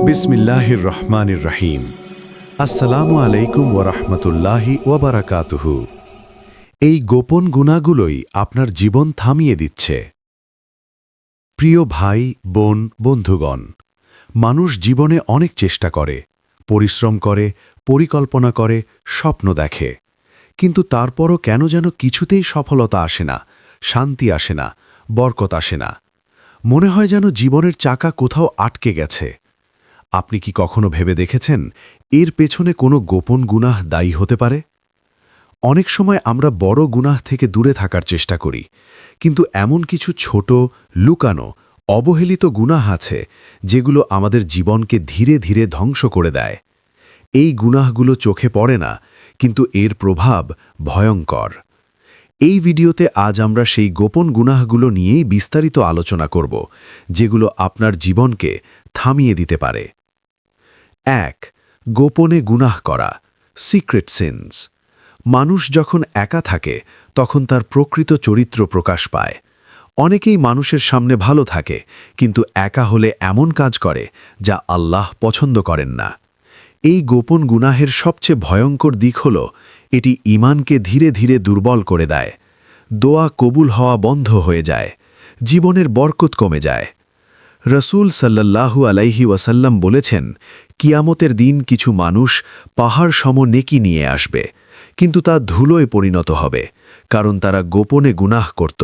বিসমিল্লাহির রহমানির রহিম। আসসালামু আলাইকুম ওয়ারাহমাতুল্লাহি ওয়াবারাকাতুহু। এই গোপন গুনাহগুলোই আপনার জীবন থামিয়ে দিচ্ছে। প্রিয় ভাই, বোন, বন্ধুগণ, মানুষ জীবনে অনেক চেষ্টা করে, পরিশ্রম করে, পরিকল্পনা করে, স্বপ্ন দেখে, কিন্তু তারপরও কেন যেন কিছুতেই সফলতা আসে না, শান্তি আসে না, বরকত আসে না। মনে হয় যেন জীবনের চাকা কোথাও আটকে গেছে। আপনি কি কখনো ভেবে দেখেছেন এর পেছনে কোনো গোপন গুনাহ দায়ী হতে পারে? অনেক সময় আমরা বড় গুনাহ থেকে দূরে থাকার চেষ্টা করি, কিন্তু এমন কিছু ছোট, লুকানো, অবহেলিত গুনাহ আছে যেগুলো আমাদের জীবনকে ধীরে ধীরে ধ্বংস করে দেয়। এই গুনাহগুলো চোখে পড়ে না, কিন্তু এর প্রভাব ভয়ঙ্কর। এই ভিডিওতে আজ আমরা সেই গোপন গুনাহগুলো নিয়েই বিস্তারিত আলোচনা করব, যেগুলো আপনার জীবনকে থামিয়ে দিতে পারে। ১. গোপনে গুনাহ করা, সিক্রেট সিনস। মানুষ যখন একা থাকে তখন তার প্রকৃত চরিত্র প্রকাশ পায়। অনেকেই মানুষের সামনে ভালো থাকে, কিন্তু একা হলে এমন কাজ করে যা আল্লাহ পছন্দ করেন না। এই গোপন গুনাহের সবচেয়ে ভয়ঙ্কর দিক হল এটি ঈমানকে ধীরে ধীরে দুর্বল করে দেয়। দোয়া কবুল হওয়া বন্ধ হয়ে যায়, জীবনের বরকত কমে যায়। রসূল সাল্লাল্লাহু আলাইহি ওয়াসাল্লাম বলেছেন, কিয়ামতের দিন কিছু মানুষ পাহাড় সম নেকি নিয়ে আসবে, কিন্তু তা ধুলোয় পরিণত হবে, কারণ তারা গোপনে গুনাহ করত।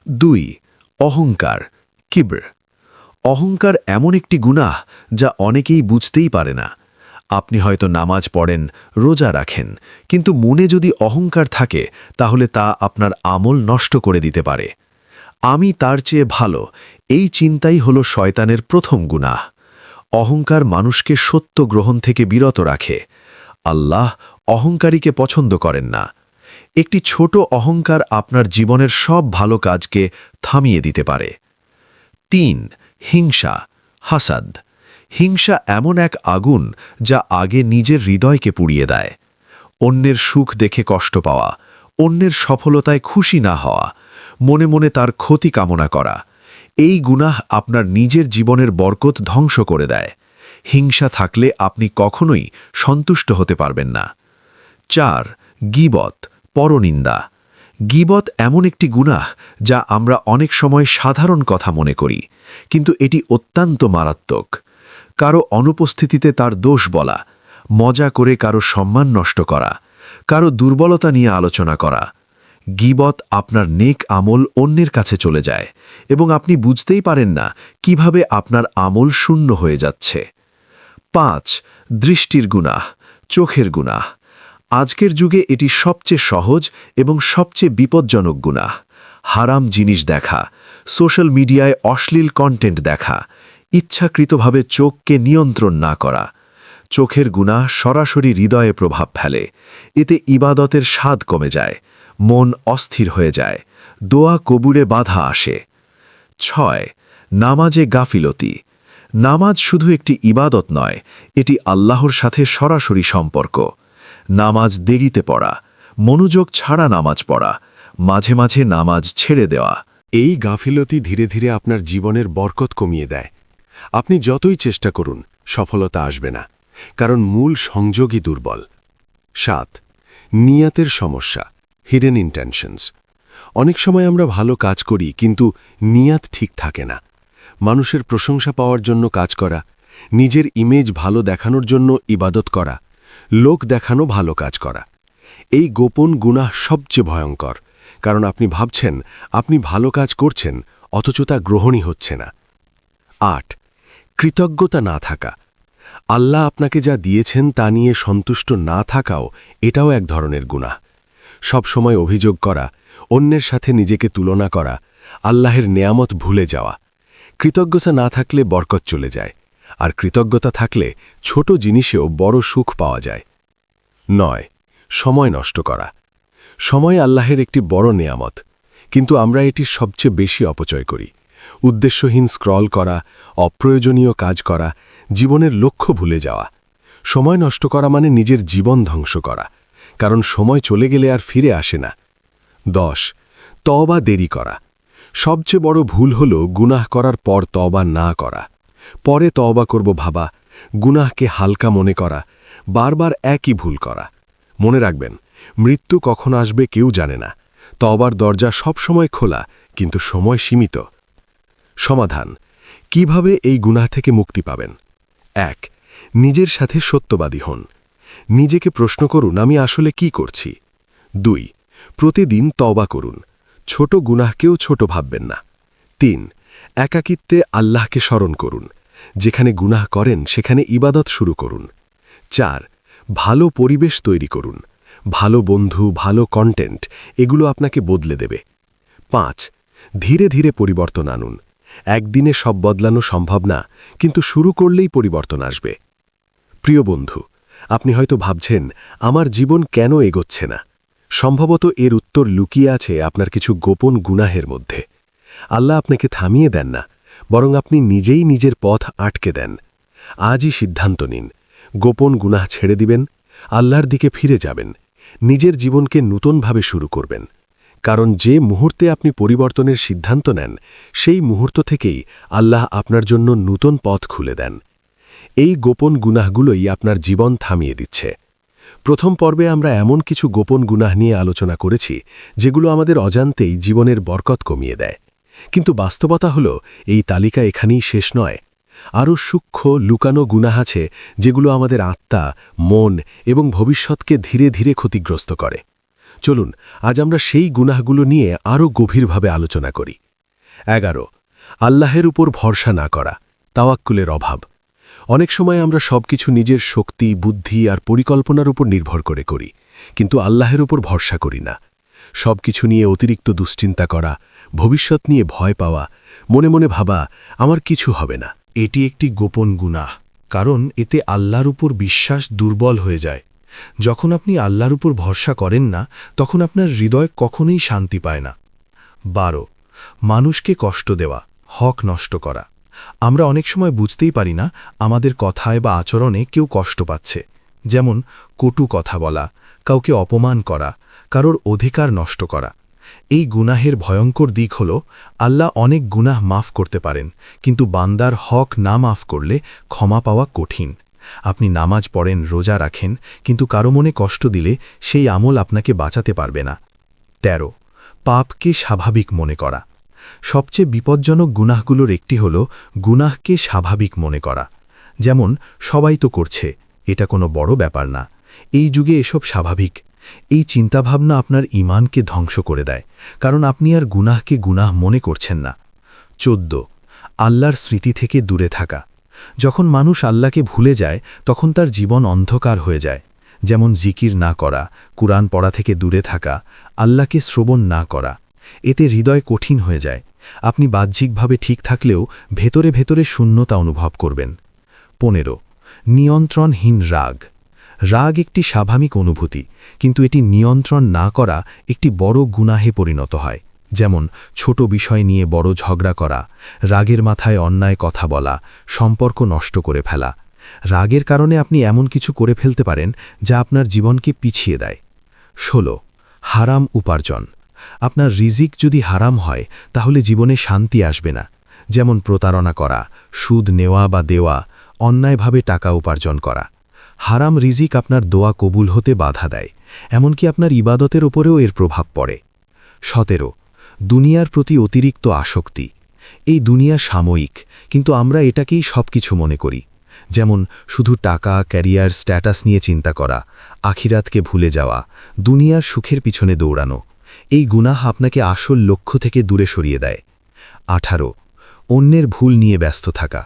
২. অহংকার, কিবর। অহংকার এমন একটি গুনাহ যা অনেকেই বুঝতেই পারে না। আপনি হয়তো নামাজ পড়েন, রোজা রাখেন, কিন্তু মনে যদি অহংকার থাকে তাহলে তা আপনার আমল নষ্ট করে দিতে পারে। আমি তার চেয়ে ভালো, এই চিন্তাই হল শয়তানের প্রথম গুনাহ। অহংকার মানুষকে সত্য গ্রহণ থেকে বিরত রাখে। আল্লাহ অহংকারীকে পছন্দ করেন না। একটি ছোট অহংকার আপনার জীবনের সব ভালো কাজকে থামিয়ে দিতে পারে। ৩. হিংসা, হাসাদ। হিংসা এমন এক আগুন যা আগে নিজের হৃদয়কে পুড়িয়ে দেয়। অন্যের সুখ দেখে কষ্ট পাওয়া, অন্যের সফলতায় খুশি না হওয়া, মনে মনে তার ক্ষতি কামনা করা, এই গুনাহ আপনার নিজের জীবনের বরকত ধ্বংস করে দেয়। হিংসা থাকলে আপনি কখনোই সন্তুষ্ট হতে পারবেন না। ৪. গীবত, পরনিন্দা। গীবত এমন একটি গুনাহ যা আমরা অনেক সময় সাধারণ কথা মনে করি, কিন্তু এটি অত্যন্ত মারাত্মক। কারো অনুপস্থিতিতে তার দোষ বলা, মজা করে কারো সম্মান নষ্ট করা, কারো দুর্বলতা নিয়ে আলোচনা করা। গীবত আপনার নেক আমল অন্যের কাছে চলে যায়, এবং আপনি বুঝতেই পারেন না কিভাবে আপনার আমল শূন্য হয়ে যাচ্ছে। ৫. দৃষ্টির গুনাহ, চোখের গুনাহ। আজকের যুগে এটি সবচেয়ে সহজ এবং সবচেয়ে বিপজ্জনক গুনাহ। হারাম জিনিস দেখা, সোশ্যাল মিডিয়ায় অশ্লীল কন্টেন্ট দেখা, ইচ্ছাকৃতভাবে চোখকে নিয়ন্ত্রণ না করা। চোখের গুনাহ সরাসরি হৃদয়ে প্রভাব ফেলে। এতে ইবাদতের স্বাদ কমে যায়, মন অস্থির হয়ে যায়, দোয়া কবুলে বাধা আসে। ৬. নামাজে গাফিলতি। নামাজ শুধু একটি ইবাদত নয়, এটি আল্লাহর সাথে সরাসরি সম্পর্ক। নামাজ দেরিতে পড়া, মনোযোগ ছাড়া নামাজ পড়া, মাঝে মাঝে নামাজ ছেড়ে দেওয়া, এই গাফিলতি ধীরে ধীরে আপনার জীবনের বরকত কমিয়ে দেয়। আপনি যতই চেষ্টা করুন, সফলতা আসবে না, কারণ মূল সংযোগই দুর্বল। ৭. নিয়াতের সমস্যা, হিডেন ইন্টেনশনস। অনেক সময় আমরা ভালো কাজ করি, কিন্তু নিয়াত ঠিক থাকে না। মানুষের প্রশংসা পাওয়ার জন্য কাজ করা, নিজের ইমেজ ভালো দেখানোর জন্য ইবাদত করা, লোক দেখানো ভালো কাজ করা। এই গোপন গুনাহ সবচেয়ে ভয়ঙ্কর, কারণ আপনি ভাবছেন আপনি ভালো কাজ করছেন, অথচ তা গ্রহণই হচ্ছে না। ৮. কৃতজ্ঞতা না থাকা। আল্লাহ আপনাকে যা দিয়েছেন তা নিয়ে সন্তুষ্ট না থাকাও এটাও এক ধরনের গুনাহ। সব সময় অভিযোগ করা, অন্যের সাথে নিজেকে তুলনা করা, আল্লাহের নেয়ামত ভুলে যাওয়া। কৃতজ্ঞতা না থাকলে বরকত চলে যায়, আর কৃতজ্ঞতা থাকলে ছোট জিনিসেও বড় সুখ পাওয়া যায়। ৯. সময় নষ্ট করা। সময় আল্লাহের একটি বড় নেয়ামত, কিন্তু আমরা এটির সবচেয়ে বেশি অপচয় করি। উদ্দেশ্যহীন স্ক্রল করা, অপ্রয়োজনীয় কাজ করা, জীবনের লক্ষ্য ভুলে যাওয়া। সময় নষ্ট করা মানে নিজের জীবন ধ্বংস করা, কারণ সময় চলে গেলে আর ফিরে আসে না। ১০. তওবা দেরি করা। সবচেয়ে বড় ভুল হল গুনাহ করার পর তওবা না করা। পরে তওবা করব ভাবা, গুনাহকে হালকা মনে করা, বারবার একই ভুল করা। মনে রাখবেন, মৃত্যু কখন আসবে কেউ জানে না। তওবার দরজা সবসময় খোলা, কিন্তু সময় সীমিত। সমাধান: কিভাবে এই গুনাহ থেকে মুক্তি পাবেন? ১. নিজের সাথে সত্যবাদী হন। নিজেকে প্রশ্ন করুন, আমি আসলে কি করছি? ২. প্রতিদিন তওবা করুন। ছোট গুনাহকেও ছোট ভাববেন না। ৩. একাকিত্বে আল্লাহকে স্মরণ করুন। যেখানে গুনাহ করেন সেখানে ইবাদত শুরু করুন। ৪. ভালো পরিবেশ তৈরি করুন। ভালো বন্ধু, ভালো কন্টেন্ট, এগুলো আপনাকে বদলে দেবে। ৫. ধীরে ধীরে পরিবর্তন আনুন। একদিনে সব বদলানো সম্ভব না, কিন্তু শুরু করলেই পরিবর্তন আসবে। প্রিয় বন্ধু, আপনি হয়তো ভাবছেন, আমার জীবন কেন এগোচ্ছে না? সম্ভবত এর উত্তর লুকিয়ে আছে আপনার কিছু গোপন গুনাহের মধ্যে। আল্লাহ আপনাকে থামিয়ে দেন না, বরং আপনি নিজেই নিজের পথ আটকে দেন। আজই সিদ্ধান্ত নিন, গোপন গুনাহ ছেড়ে দিবেন, আল্লাহর দিকে ফিরে যাবেন, নিজের জীবনকে নূতনভাবে শুরু করবেন। কারণ যে মুহূর্তে আপনি পরিবর্তনের সিদ্ধান্ত নেন, সেই মুহূর্ত থেকেই আল্লাহ আপনার জন্য নূতন পথ খুলে দেন। এই গোপন গুনাহগুলোই আপনার জীবন থামিয়ে দিচ্ছে। প্রথম পর্বে আমরা এমন কিছু গোপন গুনাহ নিয়ে আলোচনা করেছি, যেগুলো আমাদের অজান্তেই জীবনের বরকত কমিয়ে দেয়। কিন্তু বাস্তবতা হল, এই তালিকা এখানেই শেষ নয়। আরও সূক্ষ্ম লুকানো গুনাহ আছে, যেগুলো আমাদের আত্মা, মন এবং ভবিষ্যৎকে ধীরে ধীরে ক্ষতিগ্রস্ত করে। চলুন আজ আমরা সেই গুনাহগুলো নিয়ে আরও গভীরভাবে আলোচনা করি। ১১. আল্লাহের উপর ভরসা না করা, তাওয়াক্কুলের অভাব। অনেক সময় আমরা সবকিছু নিজের শক্তি, বুদ্ধি আর পরিকল্পনার উপর নির্ভর করে করি, কিন্তু আল্লাহের উপর ভরসা করি না। সবকিছু নিয়ে অতিরিক্ত দুশ্চিন্তা করা, ভবিষ্যৎ নিয়ে ভয় পাওয়া, মনে মনে ভাবা, আমার কিছু হবে না। এটি একটি গোপন গুনাহ, কারণ এতে আল্লাহর উপর বিশ্বাস দুর্বল হয়ে যায়। যখন আপনি আল্লাহর উপর ভরসা করেন না, তখন আপনার হৃদয় কখনোই শান্তি পায় না। ১২. মানুষকে কষ্ট দেওয়া, হক নষ্ট করা। আমরা অনেক সময় বুঝতেই পারি না আমাদের কথায় বা আচরণে কেউ কষ্ট পাচ্ছে। যেমন কটু কথা বলা, কাউকে অপমান করা, কারোর অধিকার নষ্ট করা। এই গুনাহের ভয়ঙ্কর দিক হল, আল্লাহ অনেক গুনাহ মাফ করতে পারেন, কিন্তু বান্দার হক না মাফ করলে ক্ষমা পাওয়া কঠিন। আপনি নামাজ পড়েন, রোজা রাখেন, কিন্তু কারো মনে কষ্ট দিলে সেই আমল আপনাকে বাঁচাতে পারবে না। ১৩. পাপকে স্বাভাবিক মনে করা। সবচেয়ে বিপজ্জনক গুনাহগুলোর একটি হল গুনাহকে স্বাভাবিক মনে করা। যেমন সবাই তো করছে, এটা কোনো বড় ব্যাপার না, এই যুগে এসব স্বাভাবিক। এই চিন্তাভাবনা আপনার ঈমানকে ধ্বংস করে দেয়, কারণ আপনি আর গুনাহকে গুনাহ মনে করছেন না। ১৪. আল্লাহর স্মৃতি থেকে দূরে থাকা। যখন মানুষ আল্লাহকে ভুলে যায়, তখন তার জীবন অন্ধকার হয়ে যায়। যেমন জিকির না করা, কুরআন পড়া থেকে দূরে থাকা, আল্লাহকে শ্রবণ না করা। এতে হৃদয় কঠিন হয়ে যায়। আপনি বাহ্যিকভাবে ঠিক থাকলেও ভেতরে ভেতরে শূন্যতা অনুভব করবেন। ১৫. নিয়ন্ত্রণহীন রাগ। রাগ একটি স্বাভাবিক অনুভূতি, কিন্তু এটি নিয়ন্ত্রণ না করা একটি বড় গুনাহে পরিণত হয়। যেমন ছোট বিষয় নিয়ে বড় ঝগড়া করা, রাগের মাথায় অন্যায় কথা বলা, সম্পর্ক নষ্ট করে ফেলা। রাগের কারণে আপনি এমন কিছু করে ফেলতে পারেন যা আপনার জীবনকে পিছিয়ে দেয়। ১৬. হারাম উপার্জন। আপনার রিজিক যদি হারাম হয়, তাহলে জীবনে শান্তি আসবে না। যেমন প্রতারণা করা, সুদ নেওয়া বা দেওয়া, অন্যায়ভাবে টাকা উপার্জন করা। হারাম রিজিক আপনার দোয়া কবুল হতে বাধা দেয়, এমনকি আপনার ইবাদতের ওপরেও এর প্রভাব পড়ে। ১৭. দুনিয়ার প্রতি অতিরিক্ত আসক্তি। এই দুনিয়া সাময়িক, কিন্তু আমরা এটাকেই সবকিছু মনে করি। যেমন শুধু টাকা, ক্যারিয়ার, স্ট্যাটাস নিয়ে চিন্তা করা, আখিরাতকে ভুলে যাওয়া, দুনিয়ার সুখের পিছনে দৌড়ানো। এই গুনাহ আপনাকে আসল লক্ষ্য থেকে দূরে সরিয়ে দেয়। ১৮. অন্যের ভুল নিয়ে ব্যস্ত থাকা।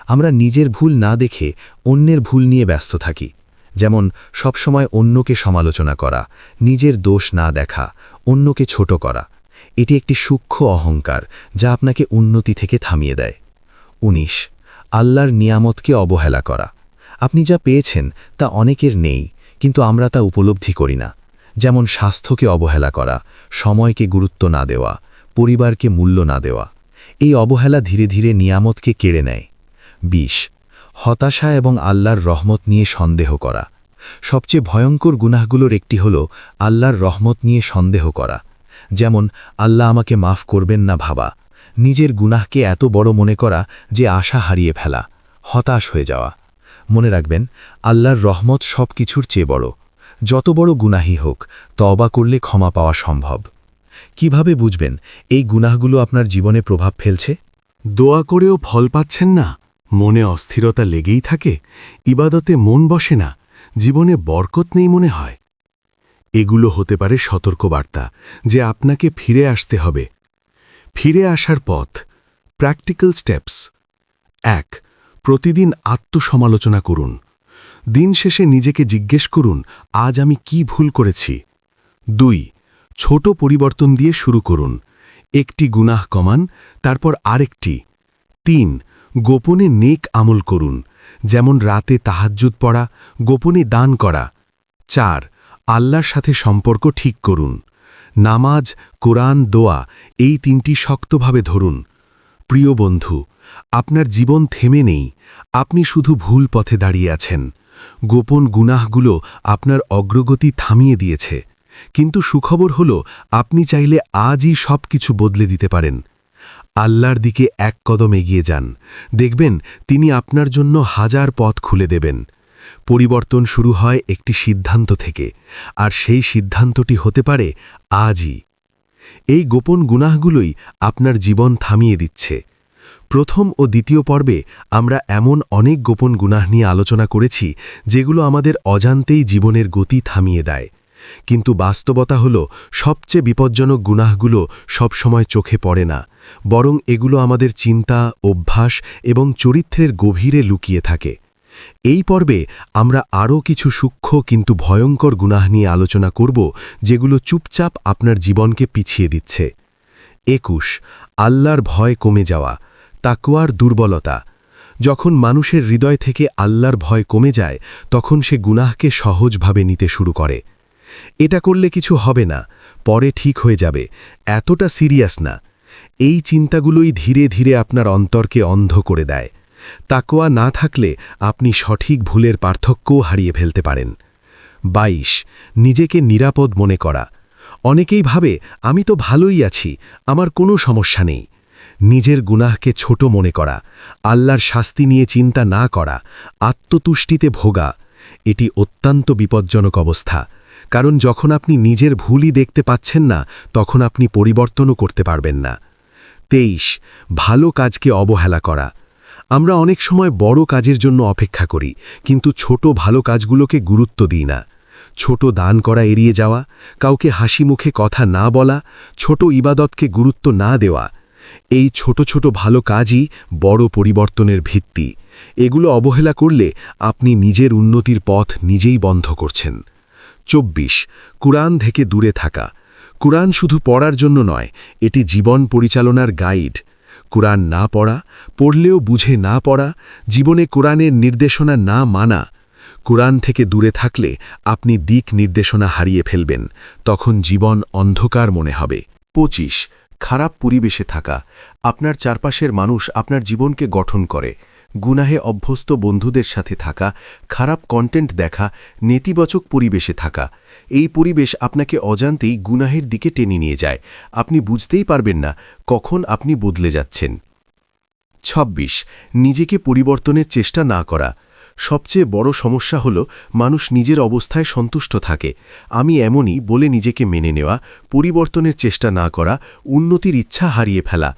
আমরা নিজের ভুল না দেখে অন্যের ভুল নিয়ে ব্যস্ত থাকি। যেমন সবসময় অন্যকে সমালোচনা করা, নিজের দোষ না দেখা, অন্যকে ছোট করা। এটি একটি সূক্ষ্ম অহংকার, যা আপনাকে উন্নতি থেকে থামিয়ে দেয়। ১৯. আল্লাহর নিয়ামতকে অবহেলা করা। আপনি যা পেয়েছেন তা অনেকের নেই, কিন্তু আমরা তা উপলব্ধি করি না। যেমন স্বাস্থ্যকে অবহেলা করা, সময়কে গুরুত্ব না দেওয়া, পরিবারকে মূল্য না দেওয়া। এই অবহেলা ধীরে ধীরে নিয়ামতকে কেড়ে নেয়। ২০. হতাশা এবং আল্লাহর রহমত নিয়ে সন্দেহ করা। সবচেয়ে ভয়ঙ্কর গুনাহগুলোর একটি হল আল্লাহর রহমত নিয়ে সন্দেহ করা। যেমন আল্লাহ আমাকে মাফ করবেন না ভাবা, নিজের গুনাহকে এত বড় মনে করা যে আশা হারিয়ে ফেলা, হতাশ হয়ে যাওয়া। মনে রাখবেন, আল্লাহর রহমত সব কিছুর চেয়ে বড়। যত বড় গুনাহি হোক, তওবা করলে ক্ষমা পাওয়া সম্ভব। কিভাবে বুঝবেন এই গুনাহগুলো আপনার জীবনে প্রভাব ফেলছে? দোয়া করেও ফল পাচ্ছেন না, মনে অস্থিরতা লেগেই থাকে, ইবাদতে মন বসে না, জীবনে বরকত নেই মনে হয়। এগুলো হতে পারে সতর্কবার্তা যে আপনাকে ফিরে আসতে হবে। ফিরে আসার পথ, প্র্যাকটিক্যাল স্টেপস। ১. প্রতিদিন আত্মসমালোচনা করুন। দিন শেষে নিজেকে জিজ্ঞেস করুন, আজ আমি কি ভুল করেছি। ২. ছোট পরিবর্তন দিয়ে শুরু করুন। একটি গুনাহ কমান, তারপর আরেকটি। ৩. গোপনে নেক আমল করুন, যেমন রাতে তাহাজ্জুদ পড়া, গোপনে দান করা। ৪. আল্লাহর সাথে সম্পর্ক ঠিক করুন। নামাজ, কোরআন, দোয়া এই ৩টি শক্তভাবে ধরুন। প্রিয় বন্ধু, আপনার জীবন থেমে নেই, আপনি শুধু ভুল পথে দাঁড়িয়ে আছেন। গোপন গুনাহগুলো আপনার অগ্রগতি থামিয়ে দিয়েছে, কিন্তু সুখবর হল আপনি চাইলে আজই সব কিছু বদলে দিতে পারেন। আল্লাহর দিকে এক কদম এগিয়ে যান, দেখবেন তিনি আপনার জন্য হাজার পথ খুলে দেবেন। পরিবর্তন শুরু হয় একটি সিদ্ধান্ত থেকে, আর সেই সিদ্ধান্তটি হতে পারে আজই। এই গোপন গুনাহগুলোই আপনার জীবন থামিয়ে দিচ্ছে। প্রথম ও দ্বিতীয় পর্বে আমরা এমন অনেক গোপন গুনাহ নিয়ে আলোচনা করেছি যেগুলো আমাদের অজান্তেই জীবনের গতি থামিয়ে দেয়। কিন্তু বাস্তবতা হল, সবচেয়ে বিপজ্জনক গুনাহগুলো সবসময় চোখে পড়ে না, বরং এগুলো আমাদের চিন্তা, অভ্যাস এবং চরিত্রের গভীরে লুকিয়ে থাকে। এই পর্বে আমরা আরও কিছু সূক্ষ্ম কিন্তু ভয়ঙ্কর গুনাহ নিয়ে আলোচনা করব, যেগুলো চুপচাপ আপনার জীবনকে পিছিয়ে দিচ্ছে। ২১. আল্লাহর ভয় কমে যাওয়া, তাকওয়ার দুর্বলতা। যখন মানুষের হৃদয় থেকে আল্লাহর ভয় কমে যায়, তখন সে গুনাহকে সহজভাবে নিতে শুরু করে। এটা করলে কিছু হবে না, পরে ঠিক হয়ে যাবে, এতটা সিরিয়াস না। এই চিন্তাগুলোই ধীরে ধীরে আপনার অন্তরকে অন্ধ করে দেয়। তাকওয়া না থাকলে আপনি সঠিক ভুলের পার্থক্যও হারিয়ে ফেলতে পারেন। ২২. নিজেকে নিরাপদ মনে করা। অনেকেই ভাবে, আমি তো ভালোই আছি, আমার কোনো সমস্যা নেই। নিজের গুনাহকে ছোট মনে করা, আল্লাহর শাস্তি নিয়ে চিন্তা না করা, আত্মতুষ্টিতে ভোগা, এটি অত্যন্ত বিপজ্জনক অবস্থা। কারণ যখন আপনি নিজের ভুলই দেখতে পাচ্ছেন না, তখন আপনি পরিবর্তনও করতে পারবেন না। ২৩. ভালো কাজকে অবহেলা করা। আমরা অনেক সময় বড় কাজের জন্য অপেক্ষা করি, কিন্তু ছোট ভালো কাজগুলোকে গুরুত্ব দিই না। ছোট দান করা এড়িয়ে যাওয়া, কাউকে হাসি মুখে কথা না বলা, ছোট ইবাদতকে গুরুত্ব না দেওয়া, এই ছোট ছোট ভালো কাজই বড় পরিবর্তনের ভিত্তি। এগুলো অবহেলা করলে আপনি নিজের উন্নতির পথ নিজেই বন্ধ করছেন। ২৪. কুরআন থেকে দূরে থাকা। কুরআন শুধু পড়ার জন্য নয়, এটি জীবন পরিচালনার গাইড। কুরআন না পড়া, পড়লেও বুঝে না পড়া, জীবনে কুরআনের নির্দেশনা না মানা। কুরআন থেকে দূরে থাকলে আপনি দিক নির্দেশনা হারিয়ে ফেলবেন, তখন জীবন অন্ধকার মনে হবে। ২৫. খারাপ পরিবেশে থাকা। আপনার চারপাশের মানুষ আপনার জীবনকে গঠন করে। গুনাহে অভ্যস্ত বন্ধুদের সাথে থাকা, খারাপ কন্টেন্ট দেখা, নেতিবাচক পরিবেশে থাকা, এই পরিবেশ আপনাকে অজান্তেই গুনাহের দিকে টেনে নিয়ে যায়। আপনি বুঝতেই পারবেন না কখন আপনি বদলে যাচ্ছেন। ২৬. নিজেকে পরিবর্তনের চেষ্টা না করা। সবচেয়ে বড় সমস্যা হল মানুষ নিজের অবস্থায় সন্তুষ্ট থাকে। আমি এমনই বলে নিজেকে মেনে নেওয়া, পরিবর্তনের চেষ্টা না করা, উন্নতির ইচ্ছা হারিয়ে ফেলা।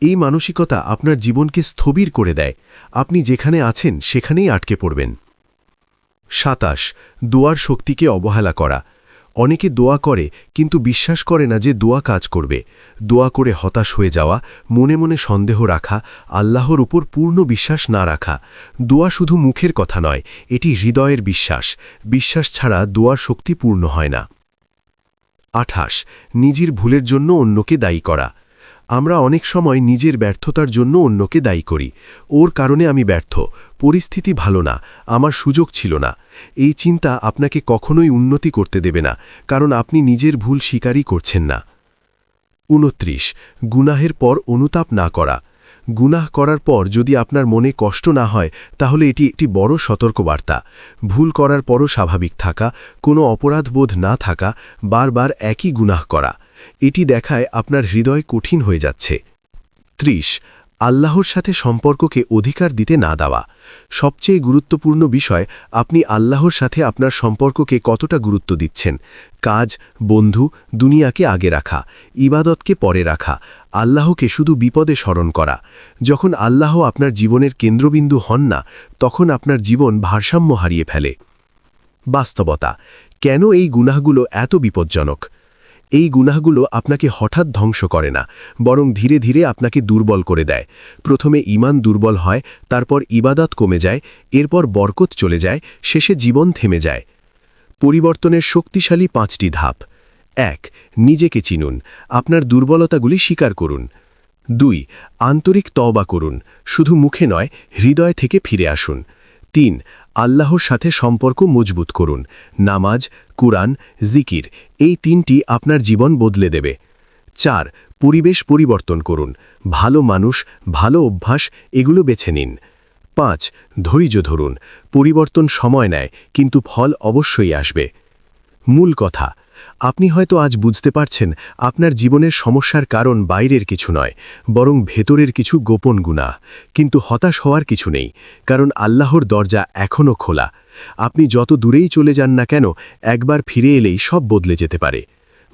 এই মানসিকতা আপনার জীবনকে স্থবির করে দেয়। আপনি যেখানে আছেন সেখানেই আটকে পড়বেন। ২৭. দোয়ার শক্তিকে অবহেলা করা। অনেকে দোয়া করে কিন্তু বিশ্বাস করে না যে দোয়া কাজ করবে। দোয়া করে হতাশ হয়ে যাওয়া, মনে মনে সন্দেহ রাখা, আল্লাহর উপর পূর্ণ বিশ্বাস না রাখা। দোয়া শুধু মুখের কথা নয়, এটি হৃদয়ের বিশ্বাস। বিশ্বাস ছাড়া দোয়ার শক্তি পূর্ণ হয় না। ২৮. নিজের ভুলের জন্য অন্যকে দায়ী করা। আমরা অনেক সময় নিজের ব্যর্থতার জন্য অন্যকে দায়ী করি। ওর কারণে আমি ব্যর্থ, পরিস্থিতি ভালো না, আমার সুযোগ ছিল না। এই চিন্তা আপনাকে কখনোই উন্নতি করতে দেবে না, কারণ আপনি নিজের ভুল স্বীকারই করছেন না। ২৯. গুনাহের পর অনুতাপ না করা। গুনাহ করার পর যদি আপনার মনে কষ্ট না হয়, তাহলে এটি একটি বড় সতর্কবার্তা। ভুল করার পরও স্বাভাবিক থাকা, কোনো অপরাধবোধ না থাকা, বারবার একই গুনাহ করা, এটি দেখায় আপনার হৃদয় কঠিন হয়ে যাচ্ছে। 30 আল্লাহর সাথে সম্পর্ককে অধিকার দিতে না দেওয়া সবচেয়ে গুরুত্বপূর্ণ বিষয় আপনি আল্লাহর সাথে আপনার সম্পর্ককে কতটা গুরুত্ব দিচ্ছেন কাজ বন্ধু দুনিয়াকে আগে রাখা ইবাদতকে পরে রাখা আল্লাহকে শুধু বিপদে স্মরণ করা যখন আল্লাহ আপনার জীবনের কেন্দ্রবিন্দু হন না তখন আপনার জীবন ভারসাম্য হারিয়ে ফেলে বাস্তবতা কেন এই গুনাহগুলো এত বিপজ্জনক এই গুনাহগুলো আপনাকে হঠাৎ ধ্বংস করে না বরং ধীরে ধীরে আপনাকে দুর্বল করে দেয় প্রথমে ঈমান দুর্বল হয় তারপর ইবাদত কমে যায় এরপর বরকত চলে যায় শেষে জীবন থেমে যায় পরিবর্তনের শক্তিশালী 5টি ধাপ 1 নিজেকে চিনুন আপনার দুর্বলতাগুলি স্বীকার করুন 2 আন্তরিক তওবা করুন শুধু মুখে নয় হৃদয় থেকে ফিরে আসুন 3 আল্লাহর সাথে সম্পর্ক মজবুত করুন নামাজ কুরআন জিকির এই 3টি আপনার জীবন বদলে দেবে 4 পরিবেশ পরিবর্তন করুন ভালো মানুষ ভালো অভ্যাস এগুলো বেছে নিন 5 ধৈর্য ধরুন পরিবর্তন সময় নেয় কিন্তু ফল অবশ্যই আসবে মূল কথা আপনি হয়তো আজ বুঝতে পারছেন আপনার জীবনের সমস্যার কারণ বাইরের কিছু নয় বরং ভেতরের কিছু গোপন গুনাহ কিন্তু হতাশ হওয়ার কিছু নেই কারণ আল্লাহর দরজা এখনও খোলা আপনি যত দূরেই চলে যান না কেন একবার ফিরে এলেই সব বদলে যেতে পারে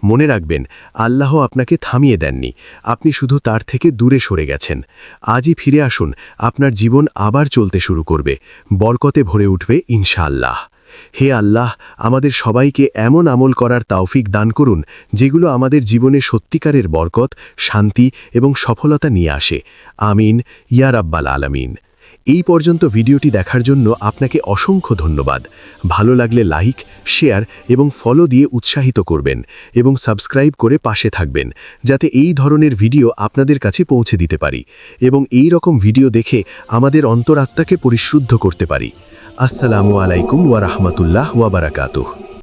মনে রাখবেন আল্লাহ আপনাকে থামিয়ে দেননি আপনি শুধু তার থেকে দূরে সরে গেছেন আজই ফিরে আসুন আপনার জীবন আবার চলতে শুরু করবে বরকতে ভরে উঠবে ইনশাআল্লাহ হে আল্লাহ আমাদের সবাইকে এমন আমল করার তৌফিক দান করুন যেগুলো আমাদের জীবনে সত্যিকারের বরকত শান্তি এবং সফলতা নিয়ে আসে আমিন ইয়া রাব্বাল আলামিন এই পর্যন্ত ভিডিওটি দেখার জন্য আপনাকে অসংখ্য ধন্যবাদ ভালো লাগলে লাইক শেয়ার এবং ফলো দিয়ে উৎসাহিত করবেন এবং সাবস্ক্রাইব করে পাশে থাকবেন যাতে এই ধরনের ভিডিও আপনাদের কাছে পৌঁছে দিতে পারি এবং এই রকম ভিডিও দেখে আমাদের অন্তরাত্মাকে পরিশুদ্ধ করতে পারি আসসালামু আলাইকুম ওয়া রাহমাতুল্লাহ ওয়া বারাকাতুহু